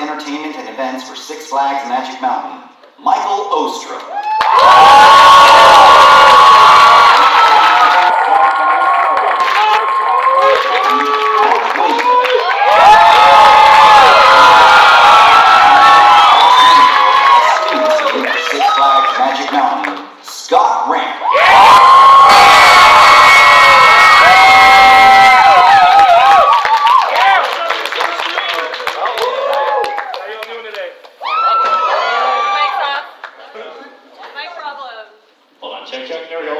Entertainment and Events for Six Flags Magic Mountain, Michael Ostrom. Six Flags Magic Mountain, Scott Ramp. Check. There we go.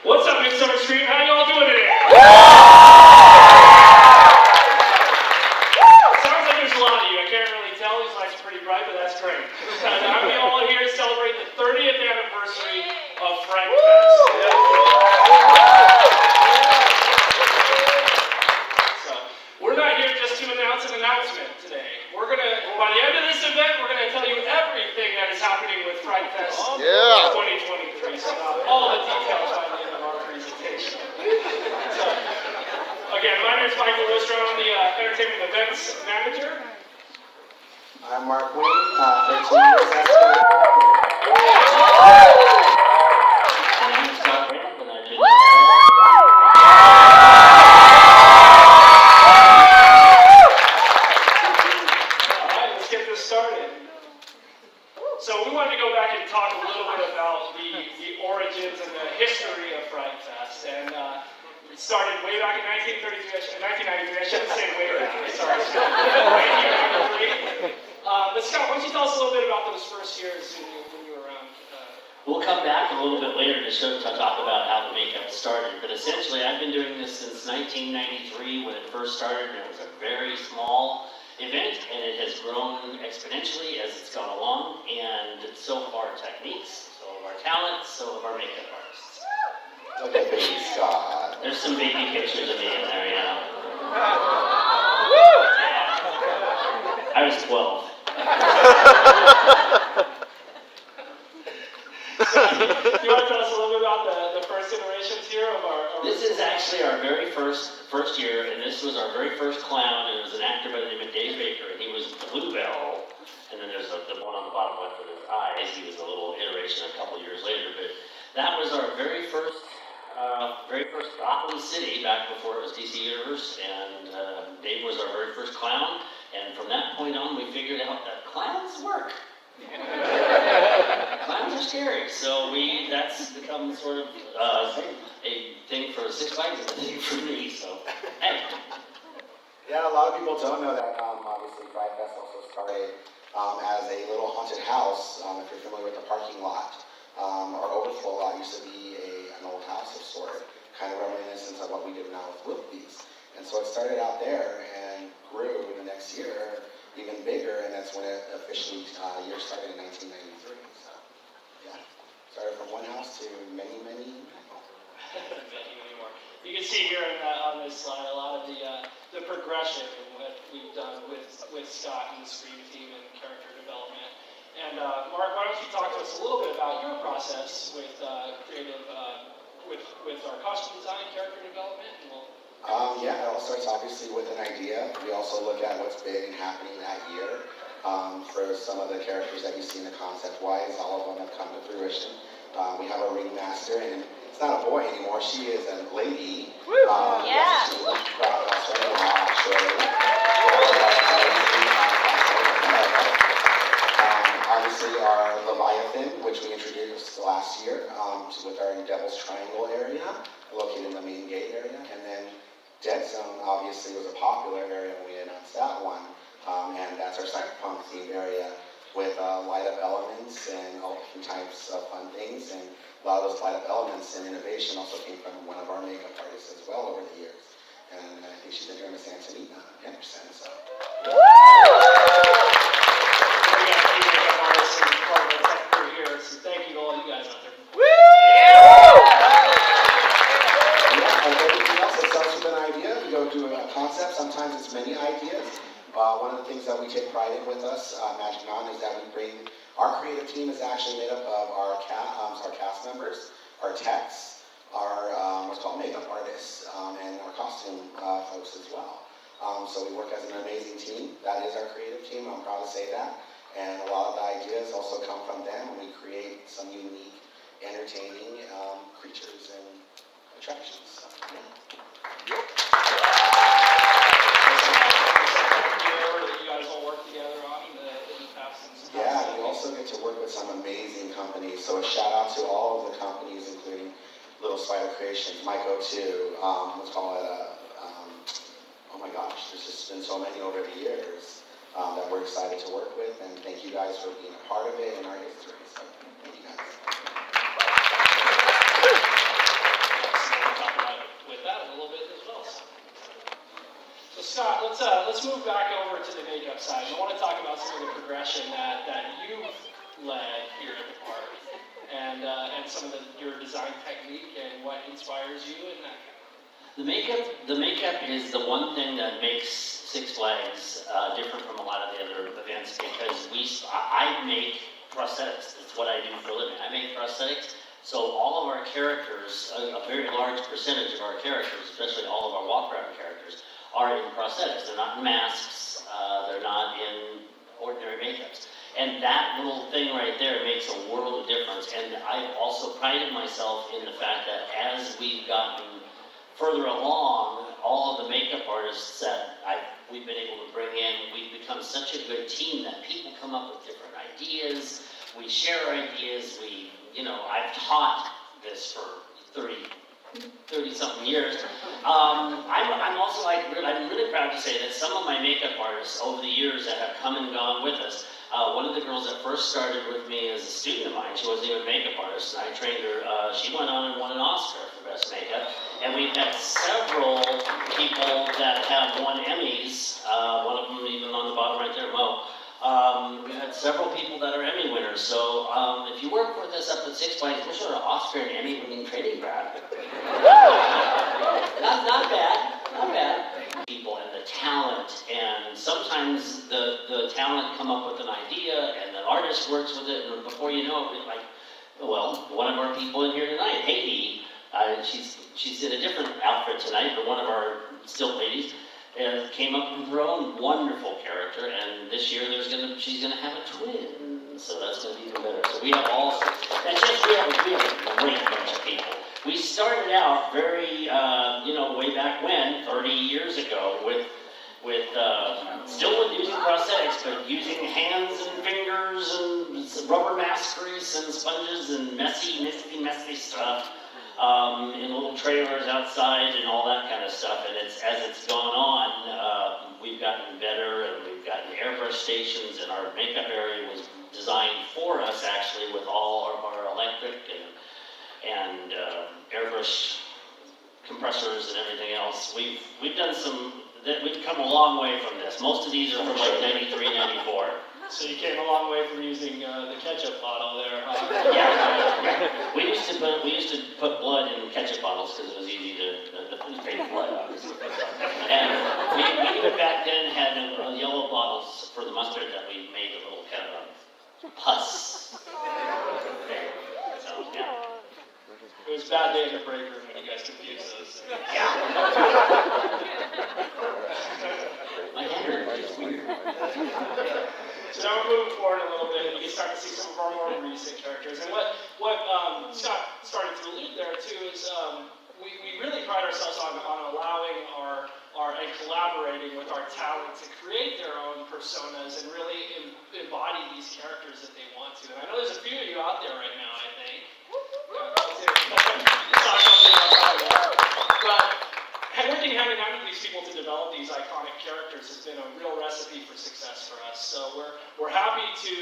What's up, Midsummer Scream? How y'all doing today? Sounds like there's a lot of you. I can't really tell. These lights are pretty bright, but that's great. We all are here to celebrate the 30th anniversary of Fright Fest. So, we're not here just to announce an announcement today. By the end of this event, we're going to tell you everything that is happening with Fright Fest 2023. So, all the details by the end of our presentation. So, again, my name is Michael Ostrom. I'm the Entertainment Events Manager. I'm Mark Wayne, 13 years at school. My name is Scott Ramp, and I did So we wanted to go back and talk a little bit about the origins and the history of Fright Fest. And it started way back in 1993. I shouldn't say way back. Sorry. 1993. But Scott, why don't you tell us a little bit about those first years when you were around? We'll come back a little bit later to talk about how the makeup started. But essentially, I've been doing this since 1993 when it first started. And it was a very small event, and it has grown exponentially as it's gone along, and so of our techniques, so of our talents, so of our makeup artists. Look at baby Scott. There's some baby pictures of me in there, yeah. I was 12. You want to tell us a little bit about the first iterations here of our... This is actually our very first year, and this was our very first clown, and it was an actor by the name of Dave Baker. DC Universe, and Dave was our very first clown, and from that point on, we figured out that clowns work. Clowns are scary, so that's become sort of a thing for Six Flags and a thing for me, so hey. Yeah, a lot of people don't know that, obviously, Fright Fest also started as a little haunted house. If you're familiar with the parking lot, our overflow lot used to be an old house of sort, kind of reminiscent of what we do now with Willoughby's. And so it started out there and grew the next year even bigger, and that's when it officially, year started in 1993. So, yeah, started from one house to many, many people. Many more. You can see here on this slide a lot of the progression and what we've done with Scott and the Scream team and character development. And Mark, why don't you talk to us a little bit about your process with creative, with our costume design, character development, and we'll. Yeah, it all starts obviously with an idea. We also look at what's big and happening that year. For some of the characters that you see in the concept-wise, all of them have come to fruition. We have a ringmaster, and it's not a boy anymore. She is a lady. Yeah. She's a proud housewife, actually. Obviously, our Leviathan, which we introduced last year with our Devil's Triangle area, located in the main gate area, and then Dead Zone obviously was a popular area when we announced that one, and that's our cyberpunk themed area with light up elements and all different types of fun things, and a lot of those light up elements and innovation also came from one of our makeup artists as well over the years, and I think she's been doing this Antonina Anderson, so. We got a few makeup artists and part of the tech crew here, so thank you to all you guys out there. Like everything else, it starts with an idea. We go do a concept. Sometimes it's many ideas. One of the things that we take pride in with us, Magic Mountain, is that we bring our creative team is actually made up of our cast members, our techs, our what's called makeup artists, and our costume folks as well. So we work as an amazing team. That is our creative team. I'm proud to say that. And a lot of the ideas also come from them, and we create some unique, entertaining creatures and attractions. So, yeah. You guys all work together on in the past and stuff. Yeah, we also get to work with some amazing companies. So a shout out to all of the companies, including Little Spider Creations, Mike02, let's call it oh my gosh, there's just been so many over the years that we're excited to work with, and thank you guys for being a part of it in our history. So thank you guys. So Scott, let's move back over to the makeup side. I want to talk about some of the progression that you've led here at the park, and some of your design technique and what inspires you and that. The makeup is the one thing that makes Six Flags different from a lot of the other events, because I make prosthetics. That's what I do for a living. I make prosthetics. So all of our characters, a very large percentage of our characters, especially all of our walk-around characters, are in prosthetics. They're not in masks. They're not in ordinary makeups. And that little thing right there makes a world of difference. And I've also prided myself in the fact that as we've gotten further along, all of the makeup artists that we've been able to bring in, we've become such a good team that people come up with different ideas. We share ideas. I've taught this for 30-something years. I'm also I'm really proud to say that some of my makeup artists over the years that have come and gone with us, one of the girls that first started with me as a student of mine, she wasn't even a makeup artist, and I trained her, she went on and won an Oscar for Best Makeup, and we've had several people that have won Emmys, one of them even on the bottom right there, Mo. We've had several people that are Emmy winners, so if you work with us up at Six Flags, we're sort of Oscar and Emmy winning training ground. not bad. People and the talent, and sometimes the talent come up with an idea, and the artist works with it, and before you know it, one of our people in here tonight, Haiti, she's in a different outfit tonight, but one of our stilt ladies, came up with her own wonderful character, and this year she's gonna have a twin, so that's gonna be even better. So we have we have a great bunch of people. We started out very, way back when, 30 years ago, with still with using prosthetics, but using hands and fingers and rubber mask grease and sponges and messy stuff in little trailers outside and all that kind of stuff. And as it's gone on, we've gotten better, and we've gotten airbrush stations, and our makeup area was designed for us actually with all of our electric and airbrush compressors and everything else. We've done we've come a long way from this. Most of these are from like 93, 94. So you came a long way from using the ketchup bottle there, huh? Yeah. We used to put blood in ketchup bottles because it was easy to fake blood, obviously. And we even back then had yellow bottles for the mustard that we made a little kind of pus. So, yeah. It was a bad day in the break room when you guys confused those. Yeah. My hair is weird. So now we're moving forward a little bit, and you can start to see some of our more recent characters. And what Scott started to allude there too is we really pride ourselves on allowing our and collaborating with our talent to create their own personas and really embody these characters that they want to. And I know there's a few of you out there right now, I think. But working hand in hand with these people to develop these iconic characters has been a real recipe for success for us. So we're happy to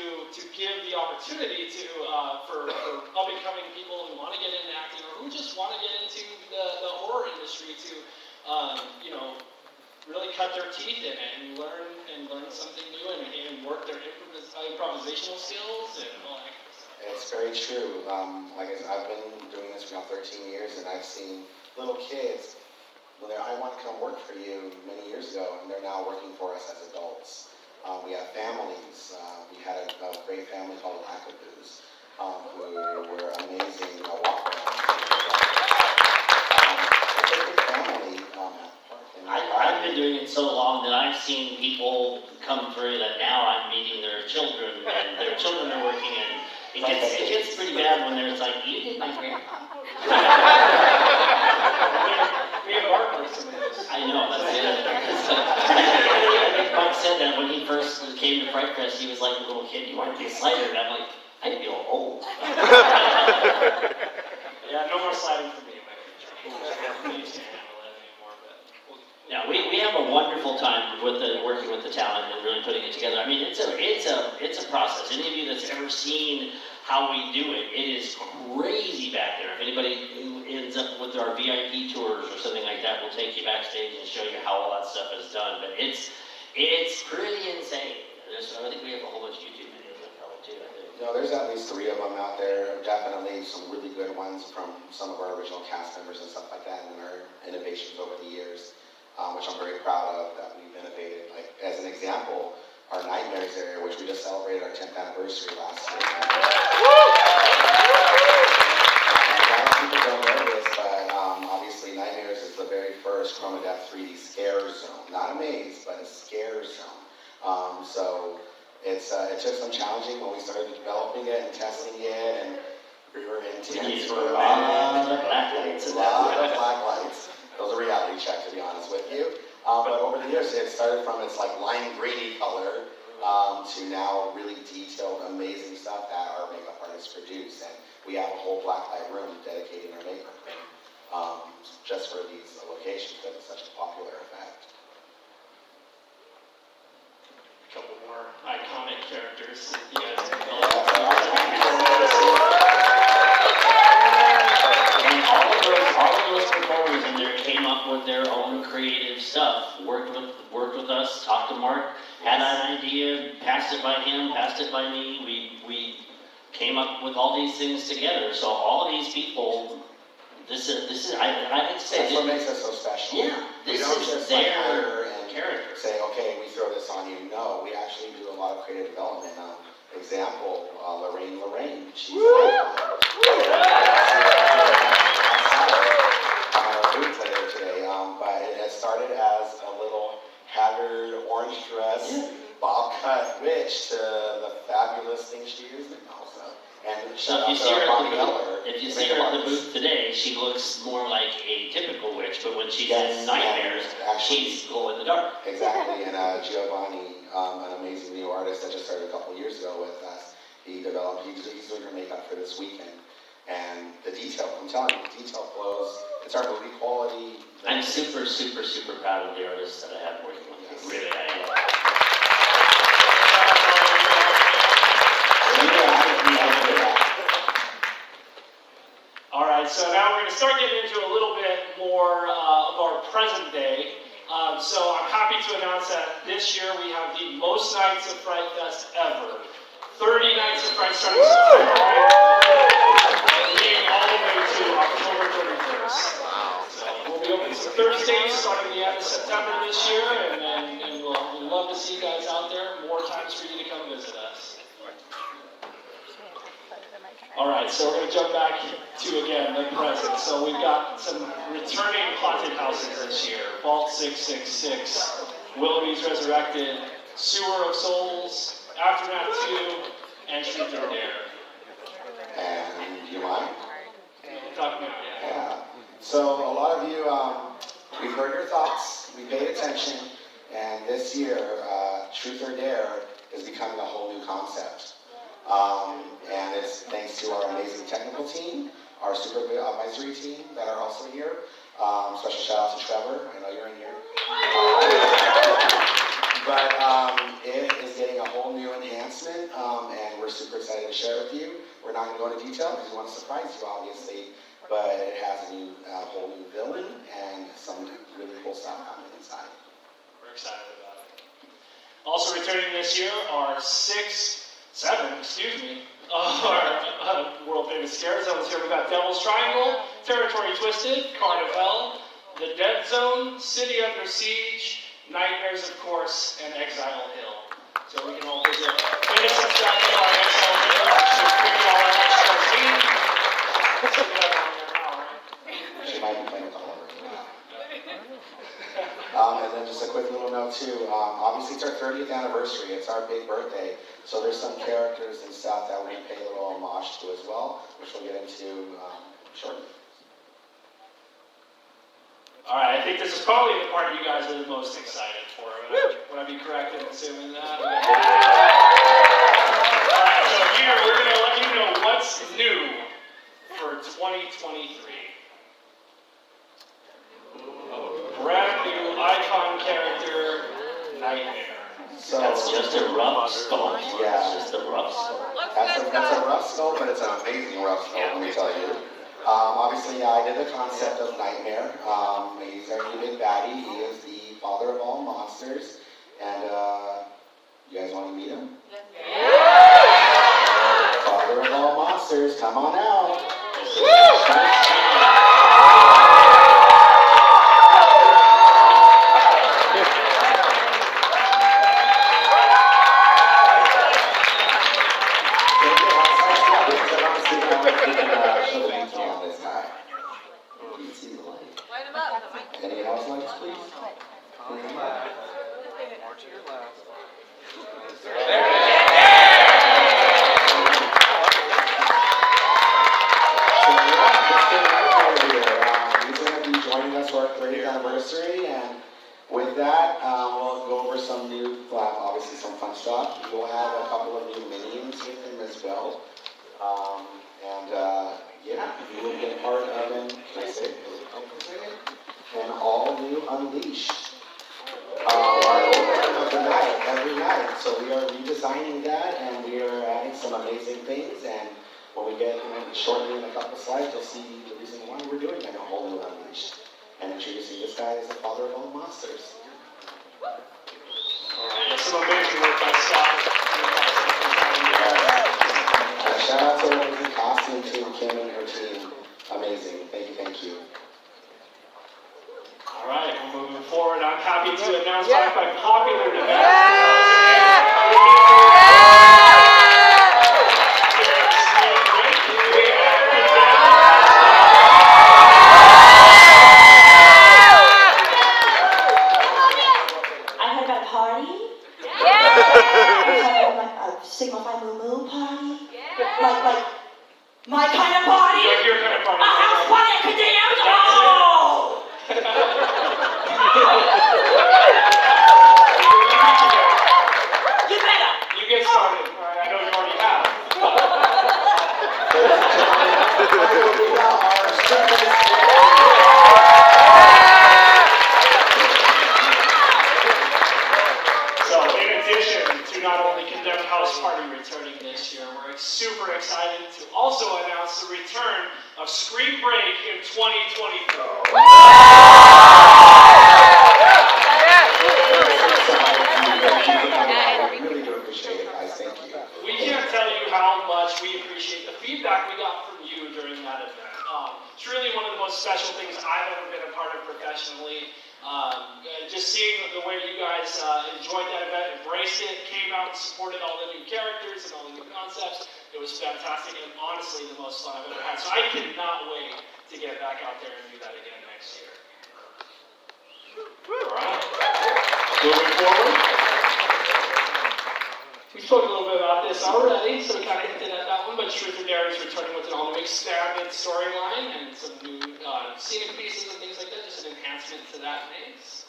give the opportunity for up and coming people who want to get into acting or who just want to get into the horror industry to really cut their teeth in it and learn something new and work their improvisational skills and all that kind of stuff. It's very true. Like I said, I've been doing this for now 13 years, and I've seen little kids, I want to come work for you many years ago, and they're now working for us as adults. We have families. We had a great family called Lackaboos, who were amazing family. I've been doing it so long that I've seen people come through that now I'm meeting their children, and their children are working, and it gets pretty bad when there's like, you did my grandpa. We have art for some of this. I know, that's it. I think Mike said that when he first came to Fright Fest, he was like a little kid, you want to be a slider, and I'm like, I feel old. Yeah, no more sliding for me in my future. Yeah, we have a wonderful time working with the talent and really putting it together. I mean, it's a process. Any of you that's ever seen how we do it, it is crazy back there. If anybody ends up with our VIP tours or something like that, we'll take you backstage and show you how all that stuff is done. But it's pretty insane. I think we have a whole bunch of YouTube videos of it too, I think. No, there's at least 3 of them out there. Definitely some really good ones from some of our original cast members and stuff like that, and our innovations over the years, which I'm very proud of that we've innovated. Like, as an example, our Nightmares area, which we just celebrated our 10th anniversary last year. A lot of people don't know this, but obviously Nightmares is the very first Chroma Depth 3D scare zone. Not a maze, but a scare zone. So it took some challenging when we started developing it and testing it, and we were intense for a lot of black lights. It was a reality check, to be honest with you. But over the years, it started from its like lime greeny color to now really detailed, amazing stuff that our makeup artists produce. And we have a whole blacklight room dedicated our makeup room just for these locations because it's such a popular effect. A couple more iconic characters that you guys have all of those performers in there came up with their own creative stuff, worked with us, talked to Mark, had an idea, passed it by him, passed it by me. We came up with all these things together. So all of these people, this is I would say that's what makes us so special. Yeah, this is their character. Say, okay, we throw this on you. No, we actually do a lot of creative development. Example, Lorraine. She's an today, but it started as a little haggard orange dress, bob cut witch to the fabulous thing she is now. And so if you see her at the if you see her at the booth today, she looks more like a typical witch, but when she's in Nightmares, she's glow in the dark. Exactly, and Giovanni, an amazing new artist that just started a couple years ago with us, he's doing her makeup for this weekend. And the detail, I'm telling you, the detail flows, it's our movie quality. I'm super, super, super proud of the artists that I have working with me. Really, I am. All right, so now we're going to start getting into a little bit more of our present day. So I'm happy to announce that this year we have the most nights of Fright Fest ever. 30 nights of Fright starting September 8th, leading all the way to October 31st. So we'll be open some Thursdays starting the end of September this year, and we'll love to see you guys out there. More times for you to come visit us. All right, so we're going to jump back to, again, the present. So we've got some returning haunted houses this year. Vault 666, Willoughby's Resurrected, Sewer of Souls, Aftermath 2, and Truth or Dare. And do you mind? Talk now, yeah. Yeah. So a lot of you, we've heard your thoughts, we paid attention, and this year, Truth or Dare is becoming a whole new concept. And it's thanks to our amazing technical team, our super advisory team that are also here. Special shout out to Trevor, I know you're in here. But it is getting a whole new enhancement, and we're super excited to share it with you. We're not going to go into detail because we want to surprise you, obviously, but it has a whole new villain and some really cool stuff happening inside. We're excited about it. Also returning this year are seven, our world famous scare zones here. We've got Devil's Triangle, Territory Twisted, Card of Hell, The Dead Zone, City Under Siege, Nightmares, of course, and Exile Hill. So we can all visit. Finish up checking our Exile Hill. She's picking all our extra team. She might be playing with all of her. And then just a quick little note too, obviously it's our 30th anniversary, it's our big birthday, so there's some characters and stuff that we pay a little homage to as well, which we'll get into shortly. Alright, I think this is probably the part you guys are the most excited for. Would I be correct in assuming that? Alright, so here we're going to let you know what's new for 2023. Brand new icon character, Nightmare. So That's just a rough skull. Yeah. It's just a rough skull. That's a rough skull, but it's an amazing rough skull, let me tell you. Obviously, I did the concept of Nightmare. He's our new big baddie. He is the father of all monsters. And you guys want to meet him? Yeah. Father of all monsters, come on out. Anyone else lights, please? He's going to be joining us for our 30th anniversary, and with that, we'll go over some new, obviously some fun stuff. We'll have a couple of new minions with him as well. Yeah, you will be a part of an, can I say it? An all-new Unleashed. Our opening of the night, every night. So we are redesigning that, and we are adding some amazing things. And when we get shortly in a couple slides, you'll see the reason why we're doing a whole new Unleashed. And introducing this guy as the father of all monsters. Some amazing work by Scott. Shout out to our amazing costume team, Kim and her team. Amazing. Thank you. All right, we're moving forward. I'm happy to announce by popular demand. I heard about a party. Like a Sigma Phi Moo Moo party. Like my kind of party. addition to not only Condemned House Party returning this year, we're super excited to also announce the return of Scream Break in 2024. I really do appreciate it, guys. Thank you. We can't tell you how much we appreciate the feedback we got from you during that event. It's really one of the most special things I've ever been a part of professionally. Just seeing the way you guys enjoyed that event, embraced it, came out and supported all the new characters and all the new concepts. It was fantastic and honestly the most fun I've ever had. So I cannot wait to get back out there and do that again next year. All right. Moving forward. We spoke a little bit about this already, so we kind of hinted at that one, but Truth or Dare is returning with an all-new expanded storyline and some new scenic pieces and things like that, just an enhancement to that maze.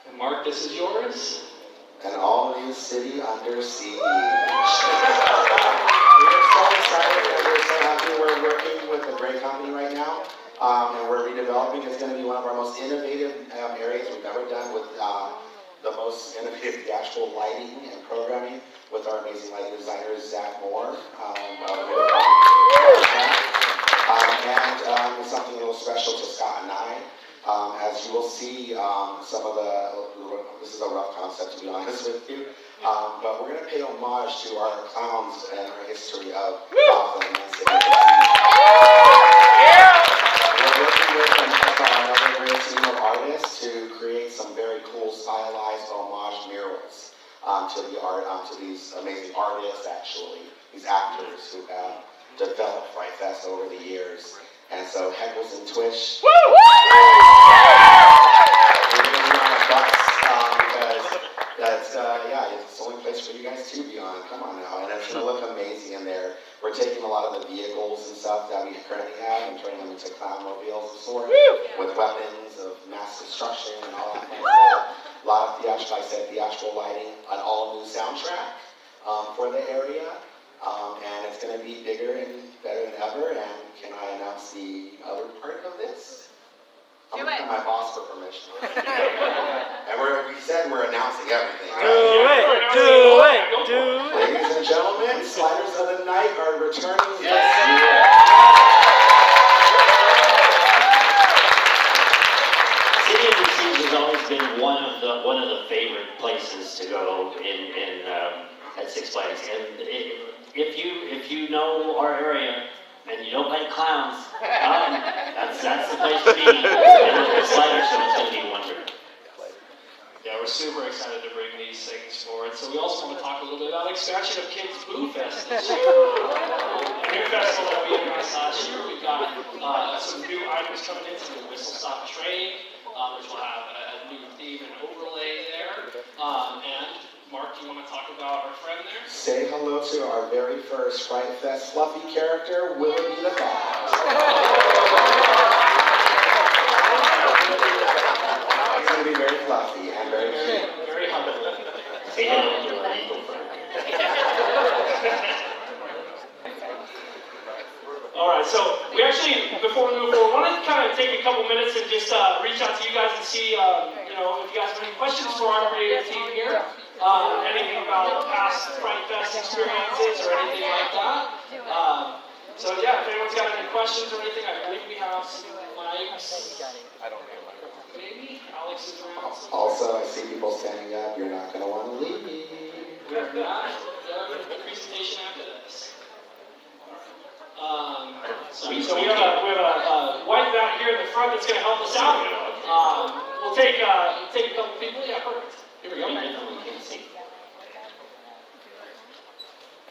And Mark, this is yours. An all-new city under siege. We are so excited and we're so happy. We're working with a great company right now, and we're redeveloping. It's going to be one of our most innovative areas we've ever done with the most innovative theatrical lighting and programming with our amazing lighting designer, Zach Moore. And it's something a little special to Scott and I. As you will see, some of this is a rough concept to be honest with you, but we're going to pay homage to our clowns and our history of Gotham and City. We're working with another great team of artists to create some very cool stylized homage murals to these amazing artists, actually, these actors who have developed Fright Fest over the years. And so Heckles and Twish. We're going to be on a bus because that's, it's the only place for you guys to be on. Come on now. And it's going to look amazing in there. We're taking a lot of the vehicles and stuff that we currently have and turning them into clown mobiles of sorts with weapons of mass destruction and all that kind of stuff. A lot of theatrical lighting, an all-new soundtrack for the area. And it's going to be bigger and better than ever. And can I announce the other part of this? I'm going to get my boss for permission. And we said we're announcing everything. Right? Do it. Ladies and gentlemen, Sliders of the Night are returning this year. City of the Siege has always been one of the favorite places to go at Six Flags. And if you know our area and you don't like clowns, that's the place to be. And the Slider Show is going to be wonderful. Yeah, we're super excited to bring these things forward. So we also want to talk a little bit about expansion of Kids Boo Fest this year. A new festival that we announced last year. We've got some new items coming into the Whistle Stop Train, which will have a new theme and overlay there. And Mark, do you want to talk about our friend there? Say hello to our very first Fright Fest fluffy character, Willoughby the Dog. He's going to be very fluffy and very cute. Very humble. Say hello to our legal friend. All right, so we actually, before we move forward, want to kind of take a couple minutes and just reach out to you guys and see, if you guys have any questions for our creative team here. Anything about past Fright Fest experiences or anything like that. So yeah, if anyone's got any questions or anything, I believe we have some mics. I don't know. Maybe Alex is around. Also, I see people standing up. You're not going to want to leave. We have a presentation after this. So we have a white mat here in the front that's going to help us out. We'll take a couple people. Yeah, perfect. Here we go.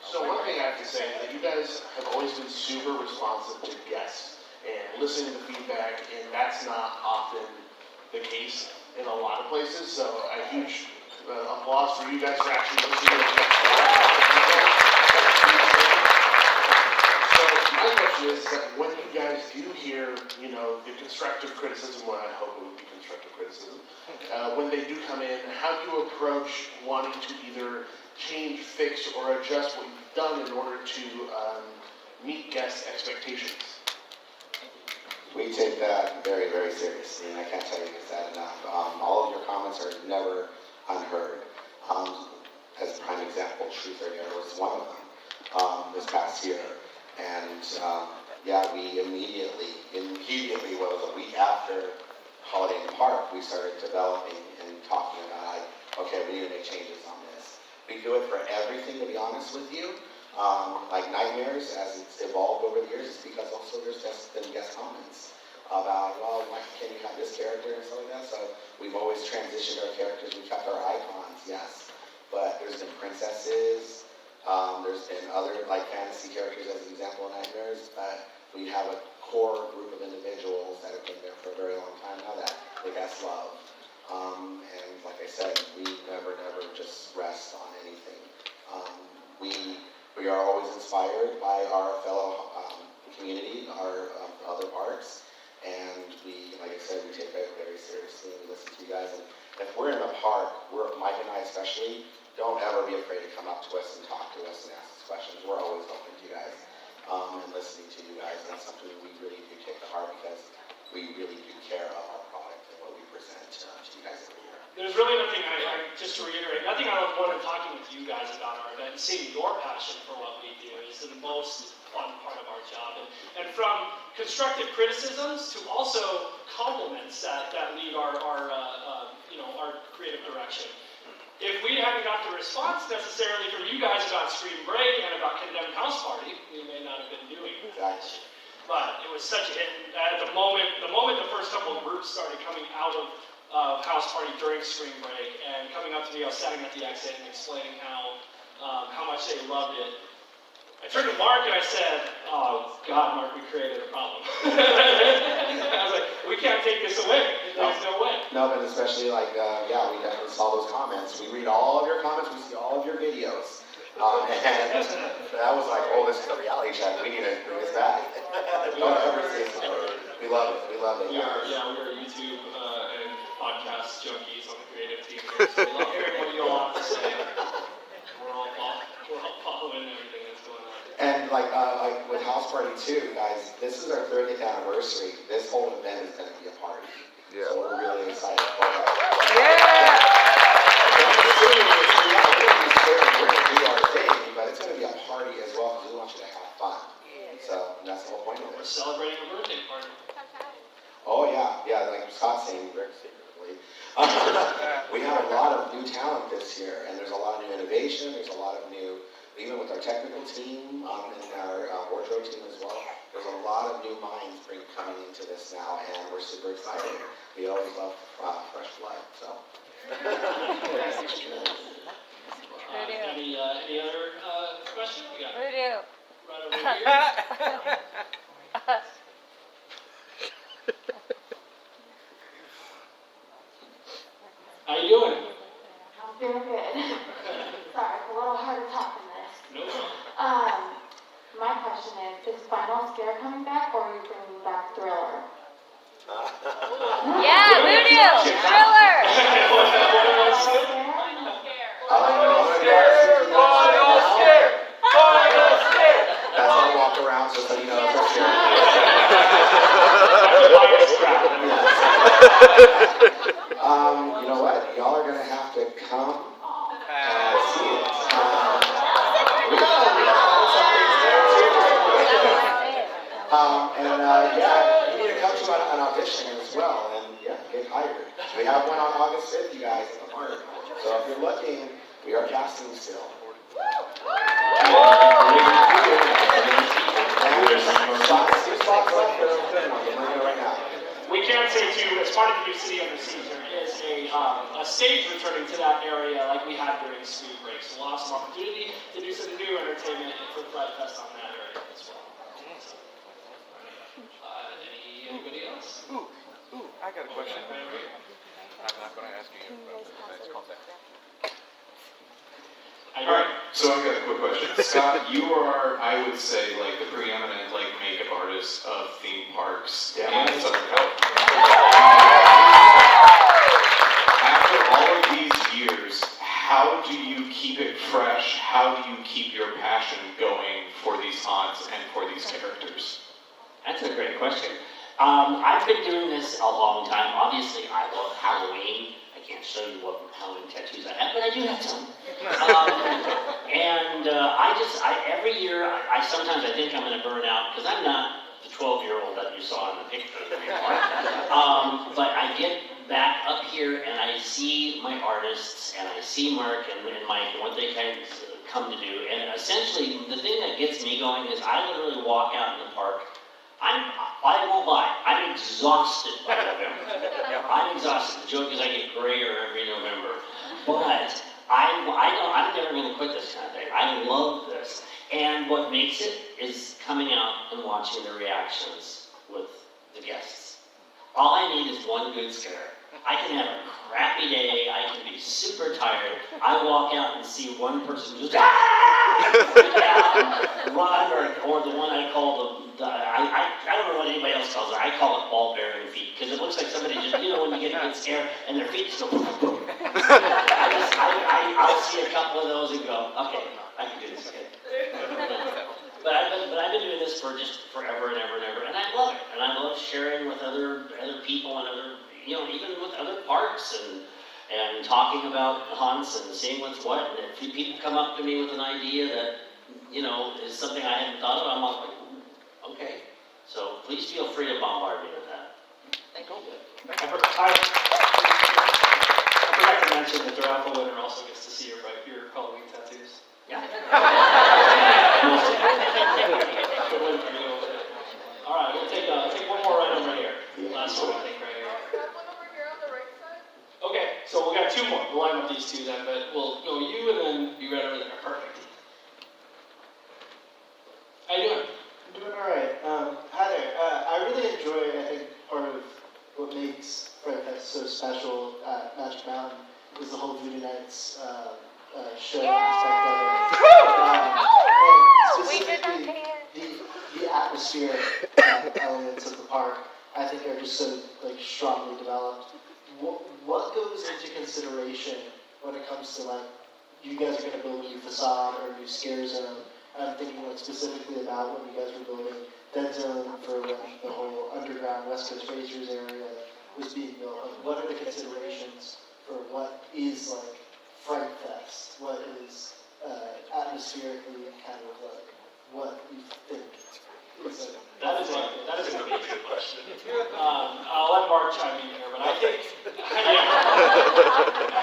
So one thing I have to say is that you guys have always been super responsive to guests and listening to feedback, and that's not often the case in a lot of places. So a huge applause for you guys for actually listening to feedback. So my question is that when you guys do hear, the constructive criticism, what I hope it would be constructive criticism, when they do come in, how do you approach wanting to either change, fix, or adjust what you've done in order to meet guest expectations? We take that very, very seriously, and I can't tell you that enough. All of your comments are never unheard. As a prime example, Truth or Dare was one of them this past year. And yeah, we immediately, what was a week after Holiday in the Park, we started developing and talking about, like, okay, we need to make changes on this. We do it for everything, to be honest with you. Like Nightmares, as it's evolved over the years, it's because also there's just been guest comments about, well, why can't you have this character and stuff like that? So we've always transitioned our characters. We've kept our icons, yes. But there's been princesses, there's been other, like, fantasy characters as an example in Nightmares, but we have a core group of individuals that have been there for a very long time now that the guests love. And like I said, we never just rest on anything. We are always inspired by our fellow community, our other parks, and we, like I said, we take it very seriously and we listen to you guys. And if we're in the park, Mike and I especially, don't ever be afraid to come up to us and talk to us and ask us questions. We're always open to you guys and listening to you guys. And that's something we really do take to heart because we really do care about our product and what we present to you guys every year. There's really nothing, just to reiterate, nothing I love more than talking with you guys about our event and seeing your passion for what we do is the most fun part of our job. And from constructive criticisms to also compliments that lead our creative direction. If we hadn't got the response necessarily from you guys about Scream Break and about Condemned House Party, we may not have been doing Exactly. But it was such a hit. And at the moment the first couple of groups started coming out of House Party during Scream Break and coming up to me, I was standing at the exit and explaining how much they loved it. I turned to Mark and I said, "Oh God, Mark, we created a problem." I was like, "We can't take this away. There's no way." No, but especially like, yeah, we definitely saw those comments. We read all of your comments. We see all of your videos. And that was like, oh, this is a reality check. We need to bring this back. Don't ever say so. We love it. We love it. We are YouTube and podcast junkies on the creative team here. So we love hearing what you all have to say. We're all following everything that's going on. And like with House Party 2, guys, this is our 30th anniversary. This whole event is going to be a party. Yeah. So we're really excited for that. Yeah! We're going to do our thing, but it's going to be a party as well because we want you to have fun. So that's the whole point of it. We're celebrating a birthday party. Oh yeah, like Scott's saying very secretly. We have a lot of new talent this year, and there's a lot of new innovation. There's a lot of new, even with our technical team and our wardrobe team as well. There's a lot of new minds coming into this now, and we're super excited. We always love fresh blood. So. Any other questions? We got Voodoo. right over here. How you doing? I'm doing good. Sorry, it's a little hard to talk in this. No problem. My question is Final Scare coming back or are you bringing back Thriller? Yeah, Voodoo. Thriller. That's how we walk around, so you know it's a scare. You know what? Y'all are gonna have to come and see it. Yeah, you need to come to an audition as well, and yeah, get hired. We have one on August 5th, you guys, in the park. So if you're looking, we are casting still. We can say too, as part of the new City Under Siege, there is a stage returning to that area like we had during Scream Break. So we'll have some opportunity to do some new entertainment for Fright Fest on that area as well. Anybody else? I got a question. I'm not going to ask you about the next contact. Alright, so I've got a quick question. Scott, you are, I would say, like the preeminent makeup artist of theme parks in Southern California. After all of these years, how do you keep it fresh? How do you keep your passion going for these haunts and for these characters? That's a great question. I've been doing this a long time. Obviously, I love Halloween. I can't show you how many tattoos I have, but I do have some. Every year, sometimes I think I'm going to burn out, because I'm not the 12-year-old that you saw in the picture anymore. But I get back up here and I see my artists and I see Mark and Mike and what they kind of come to do. And essentially, the thing that gets me going is I literally walk out in the park. I won't lie, I'm exhausted by November. I'm exhausted. The joke is I get grayer every November. But I'm never going to quit this kind of thing. I love this. And what makes it is coming out and watching the reactions with the guests. All I need is one good scare. I can have a crappy day, I can be super tired. I walk out and see one person just run, or the one I call I don't know what anybody else calls it. I call it ball bearing feet, because it looks like somebody just, when you get a good scare and their feet just go boom, boom. I'll see a couple of those and go, okay, I can do this again. But I've been doing this for just forever and ever and ever, and I love it. And I love sharing with other people and other, even with other parks and talking about hunts and seeing what's what. And if people come up to me with an idea that, is something I hadn't thought of, I'm like, okay. So please feel free to bombard me with that. Thank you. I forgot to mention that the raffle winner also gets to see your Halloween tattoos. Yeah. All right, we'll take one more right over here. Last one, I think, right here. That one over here on the right side? Okay, so we got two more. We'll line up these two then, but we'll go you and then you right over there. Perfect. How you doing? I'm doing all right. Hi there. I really enjoy, I think, part of what makes Fright Fest so special at Magic Mountain is the whole Voodoo Nights show aspect of it. We did not Specifically, pay it. the atmospheric elements of the park, I think, are just so strongly developed. What goes into consideration when it comes to you guys are going to build a new facade or a new scare zone? I'm thinking specifically about when you guys were building Dead Zone for when the whole underground West Coast Racers area was being built. What are the considerations for what is Fright Fest? What is atmospherically kind of what you think is That is a really good question. I'll let Mark chime in here, but I think,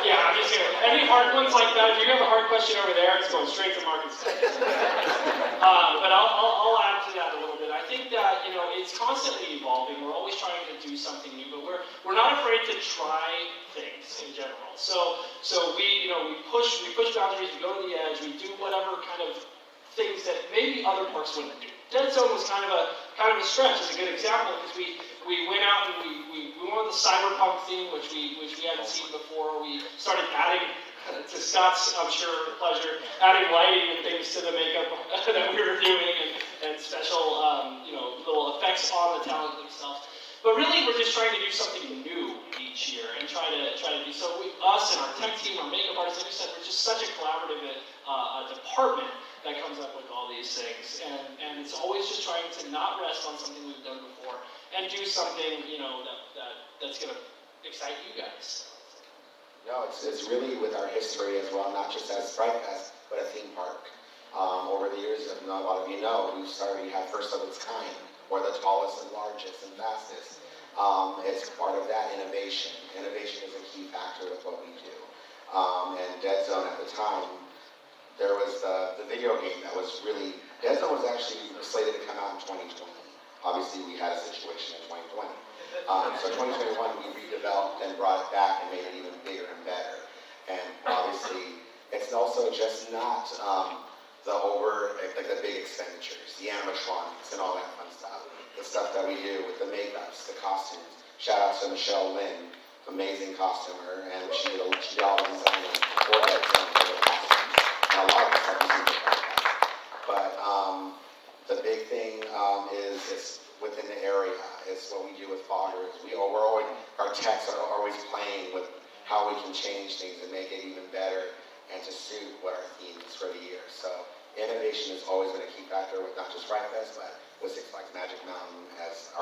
I'm just kidding. Any hard ones like that, if you have a hard question over there, it's going straight to Mark instead. But I'll add to that a little bit. I think that, it's constantly evolving. We're always trying to do something new, but we're not afraid to try things in general. So we push boundaries, we go to the edge, we do whatever kind of things that maybe other parks wouldn't do. Dead Zone was kind of a stretch. It's a good example because we went out and we went with the cyberpunk theme, which we hadn't seen before. We started adding, to Scott's, I'm sure, pleasure, adding lighting and things to the makeup that we were doing and special little effects on the talent themselves. But really, we're just trying to do something new each year and try to do so. Us and our tech team, our makeup artists, like we said, we're just such a collaborative department that comes up with all these things, and it's always just trying to not rest on something we've done before and do something that's going to excite you guys. No, it's really with our history as well, not just as Fright Fest, but a theme park. Over the years, a lot of you know, we have first of its kind, or the tallest and largest and fastest. It's part of that innovation. Innovation is a key factor with what we do. And Dead Zone at the time, there was the video game that was really, Dead Zone was actually slated to come out in 2020. Obviously, we had a situation in 2020. So 2021, we redeveloped and brought it back and made it even bigger and better. And obviously, it's also just not the big expenditures, the animatronics and all that fun stuff. The stuff that we do with the makeups, the costumes. Shout out to Michelle Lynn, amazing costumer, and she did all the designing for Dead Zone for the costumes. And a lot of the stuff is super fun. But the big thing is it's within the area. It's what we do with foggers. Our techs are always playing with how we can change things and make it even better and to suit what our theme is for the year. So innovation has always been a key factor with not just Fright Fest, but with Six Flags Magic Mountain as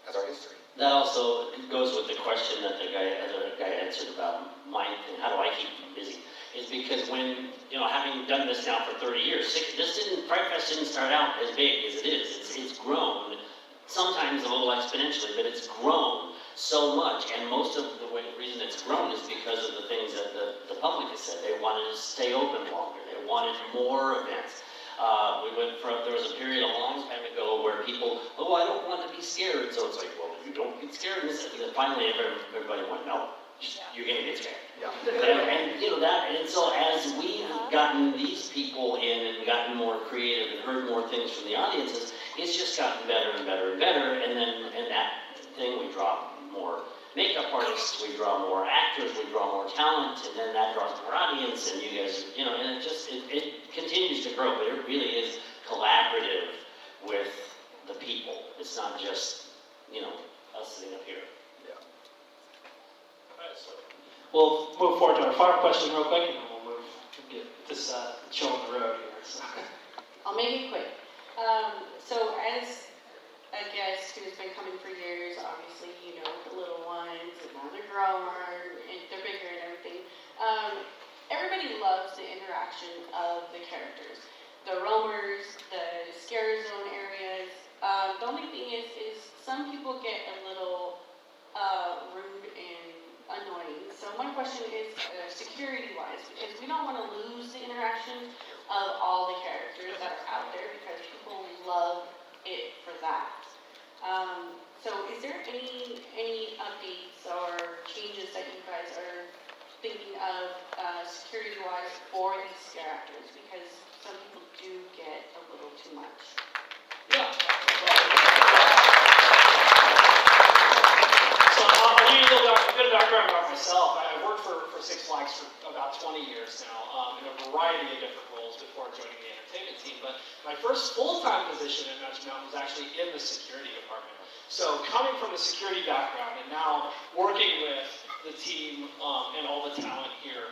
as our history. That also goes with the question that the other guy answered about mine and how do I keep busy. Is because when, having done this now for 30 years, Fright Fest didn't start out as big as it is. It's grown, sometimes a little exponentially, but it's grown so much. And most of the reason it's grown is because of the things that the public has said. They wanted to stay open longer. They wanted more events. There was a period a long time ago where people, I don't want to be scared. So it's like, well, if you don't get scared, and then finally everybody went, no, you're going to get scared. Yeah. And so as we've gotten these people in and gotten more creative and heard more things from the audiences, it's just gotten better and better and better. And that thing, we draw more makeup artists, we draw more actors, we draw more talent, and then that draws more audience, and you guys, and it continues to grow, but it really is collaborative with the people. It's not just, us sitting up here. Yeah. Alright, so we'll move forward to our final question real quick, and then we'll get this show on the road here. So. I'll make it quick. So as a guest who's been coming for years, obviously you know the little ones, and now they're grown, and they're bigger and everything. Everybody loves the interaction of the characters. The roamers, the scare zone areas. The only thing is some people get a little rude and annoying. So my question is security-wise, because we don't want to lose the interaction of all the characters that are out there because people love it for that. So is there any updates or changes that you guys are thinking of security-wise for these scare actors? Because some people do get a little too much. Yeah. So I'll give you a bit of background about myself. I worked for Six Flags for about 20 years now in a variety of different roles before joining the entertainment team. But my first full-time position at Magic Mountain was actually in the security department. So coming from the security background and now working with the team and all the talent here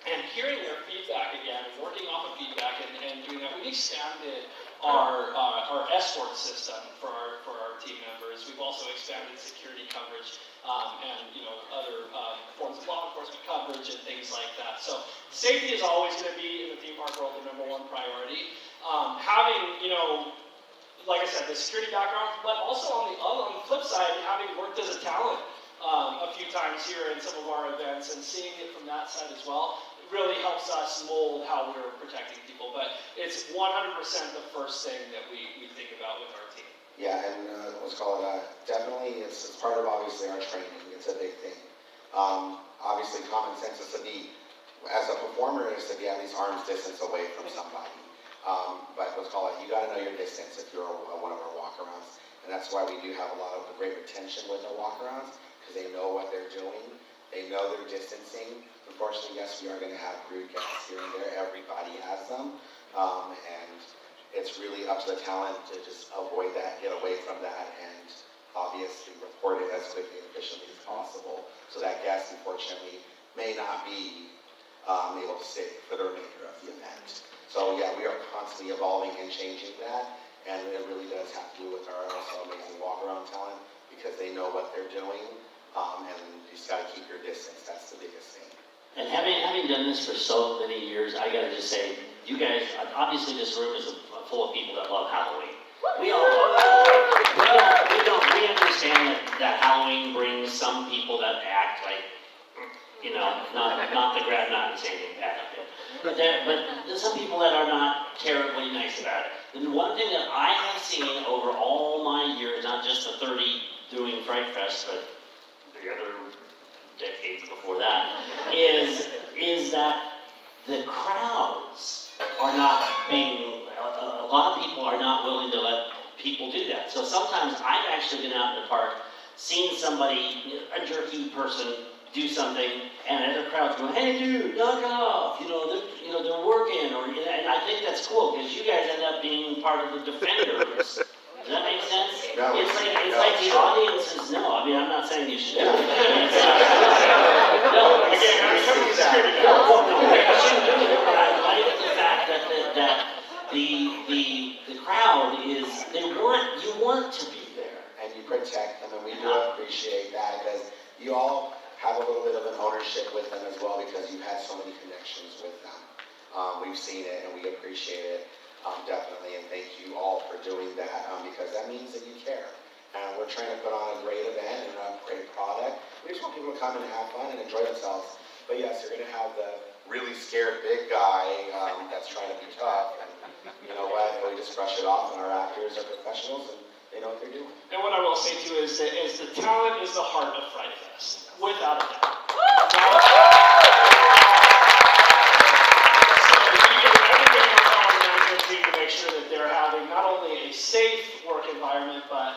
and hearing their feedback again and working off of feedback and doing that, we expanded our escort system for our team members. We've also expanded security coverage and other forms of law enforcement coverage and things like that. So safety is always going to be in the theme park world the #1 priority. Having like I said, the security background, but also on the flip side, having worked as a talent a few times here in some of our events and seeing it from that side as well, it really helps us mold how we're protecting people. But it's 100% the first thing that we think about with our team. Yeah, and definitely it's part of obviously our training. It's a big thing. Obviously common sense is to be, as a performer, is to be at least arm's distance away from somebody. But you got to know your distance if you're one of our walk-arounds. And that's why we do have a lot of great retention with our walk-arounds, because they know what they're doing. They know their distancing. Unfortunately, yes, we are going to have rude guests here and there. Everybody has them. And it's really up to the talent to just avoid that, get away from that, and obviously report it as quickly and efficiently as possible. So that guest, unfortunately, may not be able to stay for the remainder of the event. So yeah, we are constantly evolving and changing that, and it really does have to do with our also amazing walk-around talent, because they know what they're doing, and you just got to keep your distance. That's the biggest thing. And having done this for so many years, I gotta just say, you guys, obviously this room is full of people that love Halloween. We all love Halloween. We understand that Halloween brings some people that act like, not the grab, not saying anything bad up there. But there's some people that are not terribly nice about it. And one thing that I have seen over all my years, not just the 30 doing Fright Fest, but the other decades before that, is that the crowds are not being, a lot of people are not willing to let people do that. So sometimes I've actually been out in the park, seen somebody, a jerky person, do something, and other crowds go, "Hey dude, knock off!" They're working, and I think that's cool because you guys end up being part of the defenders. Does that make sense? No, it's like the audiences know. I mean, I'm not saying you should. No, I like the fact that the crowd is, you want to be there. And you protect them ownership with them as well because you've had so many connections with them. We've seen it and we appreciate it definitely, and thank you all for doing that because that means that you care. And we're trying to put on a great event and a great product. We just want people to come and have fun and enjoy themselves. But yes, you're going to have the really scared big guy that's trying to be tough. And you know what? We just brush it off, and our actors are professionals and they know what they're doing. And what I will say too is that the talent is the heart of Fright Fest, without a doubt. To make sure that they're having not only a safe work environment, but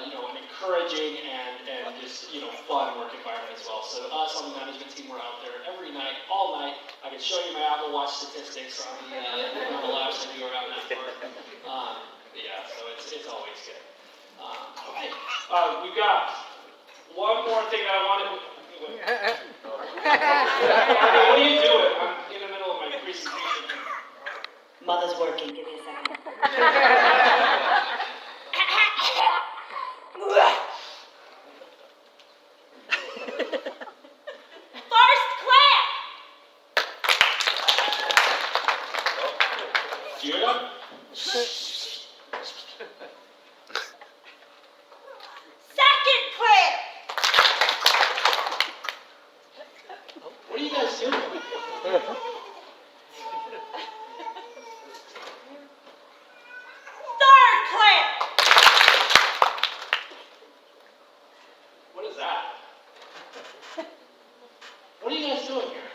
you know, an encouraging and just fun work environment as well. So us on the management team, we're out there every night, all night. I can show you my Apple Watch statistics on the laps I do around that park. Yeah, so it's always good. All right, we've got one more thing that I wanted. What are you doing? I'm in the middle of my presentation. Mother's working, give me a second. First clap! Do you hear that? Second clap! What are you guys doing? Third clap! What is that? What are you guys doing here?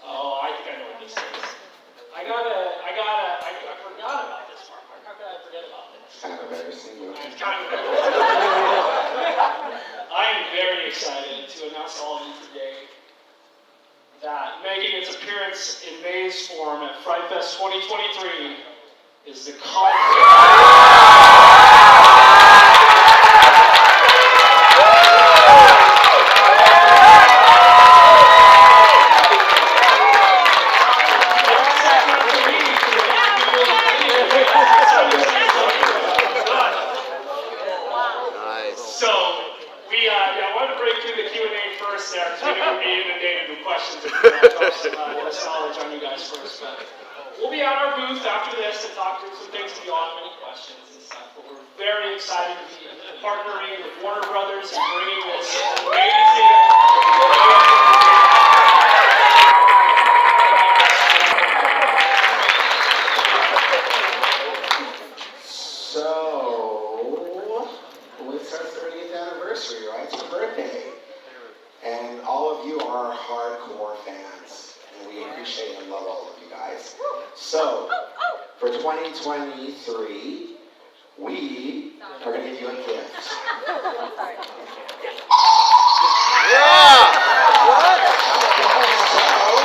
Oh, I think I know what this is. I forgot about this part. How could I forget about this? Kind of embarrassing. It's kind of I am very excited to announce to all of you today that making its appearance in May's form at Fright Fest 2023 is the So, I wanted to break through the Q&A first there, because we're going to be inundated with questions if we want to drop some knowledge on you guys first. But we'll be at our booth after this to talk through some things if you all have any questions and stuff. But we're very excited to be partnering with Warner Brothers and bringing this amazing. It's our 30th anniversary, right? It's your birthday. And all of you are hardcore fans. And we appreciate and love all of you guys. So, for 2023, we are going to give you a gift. Yeah! What? So,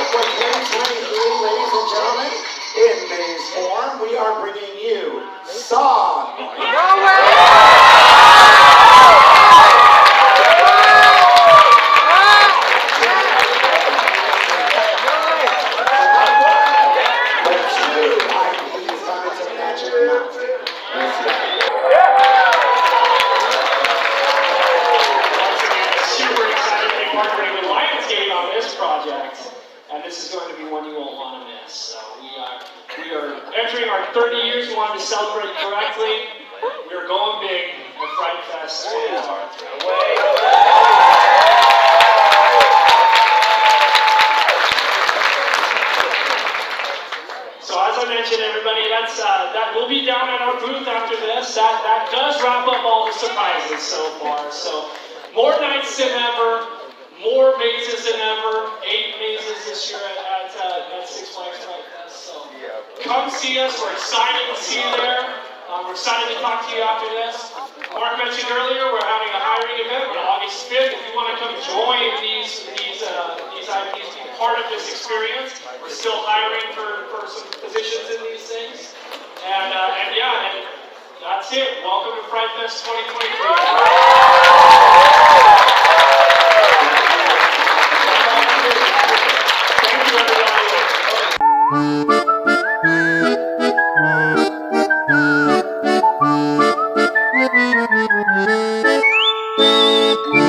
for 2023, ladies and gentlemen, in May's form, we are bringing you Song. No way! And this is going to be one you won't want to miss. So we are entering our 30 years. We wanted to celebrate correctly. We are going big at Fright Fest 2023. So as I mentioned, everybody, that will be down at our booth after this. That does wrap up all the surprises so far. So more nights than ever. More mazes than ever, 8 mazes this year at Six Flags Fright Fest. So come see us. We're excited to see you there. We're excited to talk to you after this. Mark mentioned earlier we're having a hiring event on August 5th. If you want to come join these IPs, be part of this experience, we're still hiring for some positions in these things. And that's it. Welcome to Fright Fest 2023. Thank you.